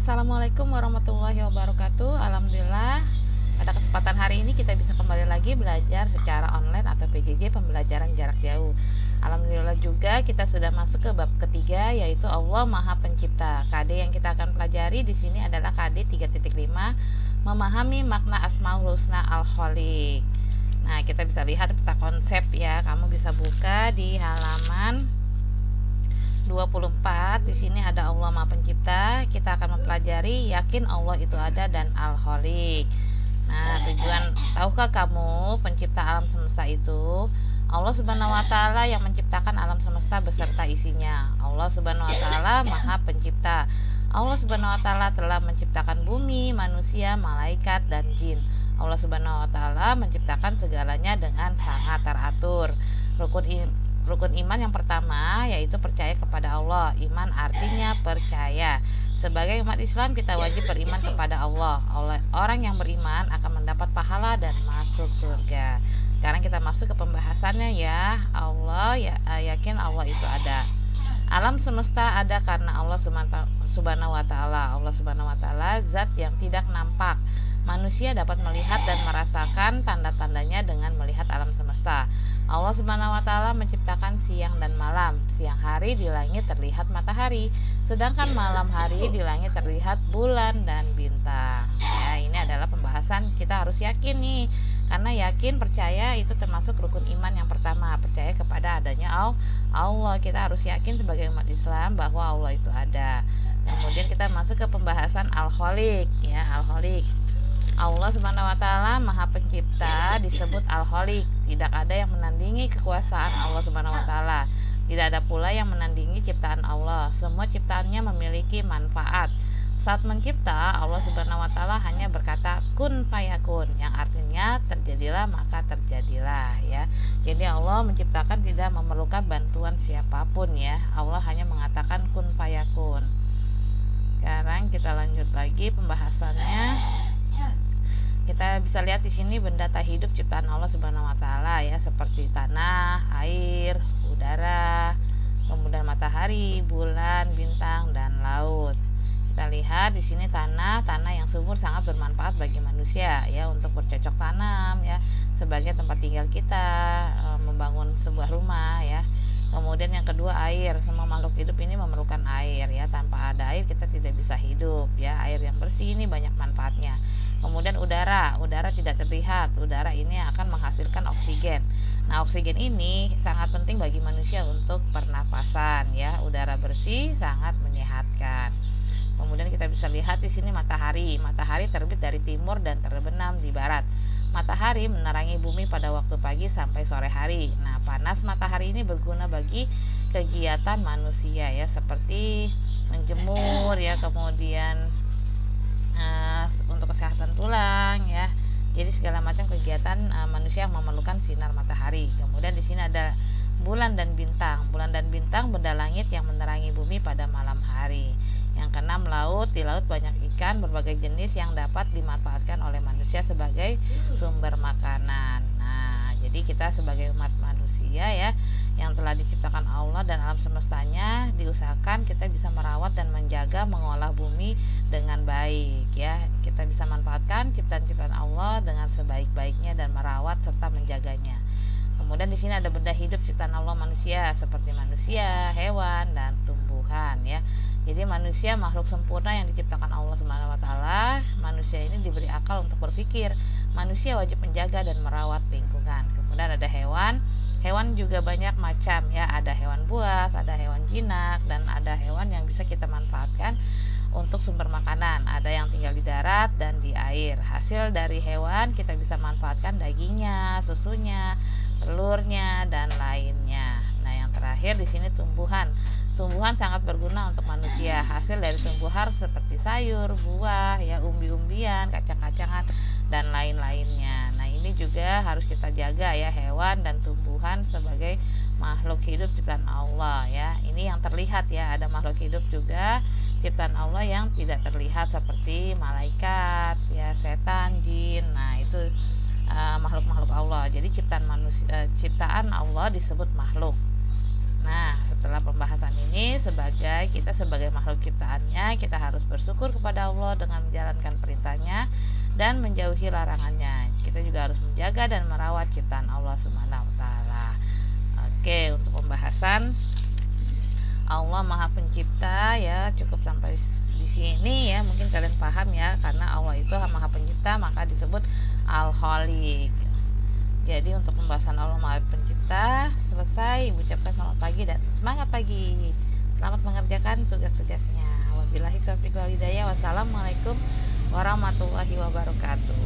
Assalamualaikum warahmatullahi wabarakatuh. Alhamdulillah, pada kesempatan hari ini kita bisa kembali lagi belajar secara online atau PJJ, pembelajaran jarak jauh. Alhamdulillah juga kita sudah masuk ke bab ketiga, yaitu Allah Maha Pencipta. KD yang kita akan pelajari di sini adalah KD 3.5, memahami makna Asmaul Husna Al-Khaliq. Nah, kita bisa lihat peta konsep ya. Kamu bisa buka di halaman 24. Di sini ada Allah Maha Pencipta. Kita akan mempelajari yakin Allah itu ada dan Al-Khaliq. Nah, tujuan, tahukah kamu pencipta alam semesta itu Allah Subhanahu wa taala yang menciptakan alam semesta beserta isinya. Allah Subhanahu wa taala Maha Pencipta. Allah Subhanahu wa taala telah menciptakan bumi, manusia, malaikat dan jin. Allah Subhanahu wa taala menciptakan segalanya dengan sangat teratur. Rukun iman yang pertama yaitu percaya kepada Allah. Iman artinya percaya. Sebagai umat Islam kita wajib beriman kepada Allah. Orang yang beriman akan mendapat pahala dan masuk surga. Sekarang kita masuk ke pembahasannya ya. Yakin Allah itu ada. Alam semesta ada karena Allah Subhanahu wa taala. Allah Subhanahu wa taala zat yang tidak nampak. Manusia dapat melihat dan merasakan tanda-tandanya dengan melihat alam semesta. Allah Subhanahu wa taala menciptakan siang dan malam. Siang hari di langit terlihat matahari, sedangkan malam hari di langit terlihat bulan dan bintang. Ya, ini adalah pembahasan kita harus yakin nih. Karena yakin, percaya itu termasuk rukun iman yang pertama, percaya kepada adanya Allah. Kita harus yakin sebagai umat Islam bahwa Allah itu ada. Kemudian kita masuk ke pembahasan Al-Khaliq ya, Al-Khaliq. Allah Subhanahu wa taala Maha Pencipta disebut Al-Khaliq. Tidak ada yang menandingi kekuasaan Allah Subhanahu wa taala. Tidak ada pula yang menandingi ciptaan Allah. Semua ciptaannya memiliki manfaat. Saat mencipta, Allah Subhanahu wa taala hanya berkata kun fayakun, yang artinya terjadilah maka terjadilah ya. Jadi Allah menciptakan tidak memerlukan bantuan siapapun ya. Allah hanya mengatakan kun fayakun. Sekarang kita lanjut lagi pembahasannya. Kita bisa lihat di sini benda tak hidup ciptaan Allah Subhanahu wa taala ya, seperti tanah, air, udara, kemudian matahari, bulan, bintang dan laut. Kita lihat di sini tanah yang subur sangat bermanfaat bagi manusia ya, untuk bercocok tanam ya, sebagai tempat tinggal kita, membangun sebuah rumah ya. Kemudian yang kedua air, semua makhluk hidup ini memerlukan air ya, tanpa ada air kita tidak bisa hidup ya. Air yang bersih ini banyak manfaatnya. Kemudian udara tidak terlihat, udara ini akan menghasilkan oksigen. Nah, oksigen ini sangat penting bagi manusia untuk pernapasan ya. Udara bersih sangat menyehatkan. Kemudian kita bisa lihat di sini matahari terbit dari timur dan terbenam di barat. Matahari menerangi bumi pada waktu pagi sampai sore hari. Nah, panas matahari ini berguna bagi kegiatan manusia ya, seperti menjemur ya, kemudian untuk kesehatan tulang ya. Jadi segala macam kegiatan manusia yang memerlukan sinar matahari. Kemudian di sini ada bulan dan bintang. Bulan dan bintang benda langit yang menerangi bumi pada malam hari. Yang keenam laut. Di laut banyak ikan berbagai jenis yang dapat dimanfaatkan oleh manusia sebagai sumber makanan. Nah, jadi kita sebagai umat manusia ya, yang telah diciptakan Allah dan alam semestanya, diusahakan kita bisa merawat dan menjaga, mengolah bumi dengan baik ya. Kita bisa manfaatkan ciptaan-ciptaan Allah dengan sebaik-baiknya dan merawat serta menjaganya. Kemudian di sini ada benda hidup ciptaan Allah manusia, seperti manusia, hewan dan tumbuhan ya. Jadi manusia makhluk sempurna yang diciptakan Allah Subhanahu wa taala. Manusia ini diberi akal untuk berpikir. Manusia wajib menjaga dan merawat lingkungan. Kemudian ada hewan. Hewan juga banyak macam ya, ada hewan buas, ada hewan jinak, dan ada hewan yang bisa kita manfaatkan untuk sumber makanan. Ada yang tinggal di darat dan di air. Hasil dari hewan kita bisa manfaatkan dagingnya, susunya, telurnya dan lainnya. Nah, yang terakhir di sini tumbuhan. Tumbuhan sangat berguna untuk manusia. Hasil dari tumbuhan seperti sayur, buah, ya, umbi-umbian, kacang-kacangan dan lain-lainnya. Nah, ini juga harus kita jaga ya, hewan dan tumbuhan sebagai makhluk hidup ciptaan Allah ya. Ini yang terlihat ya, ada makhluk hidup juga ciptaan Allah yang tidak terlihat seperti malaikat, ya, setan, jin. Nah, itu makhluk-makhluk Allah. Jadi ciptaan Allah disebut makhluk. Nah, setelah pembahasan ini, kita sebagai makhluk ciptaannya, kita harus bersyukur kepada Allah dengan menjalankan perintahnya dan menjauhi larangannya. Kita juga harus menjaga dan merawat ciptaan Allah Subhanahu wa taala. Oke, untuk pembahasan Allah Maha Pencipta ya cukup sampai di sini ya. Mungkin kalian paham ya, karena Allah itu Maha Pencipta maka disebut Al-Khaliq. Jadi untuk pembahasan Allah Maha Pencipta selesai. Ucapkan selamat pagi dan semangat pagi. Selamat mengerjakan tugas-tugasnya. Wabillahi taufiq wal hidayah. Wassalamualaikum warahmatullahi wabarakatuh.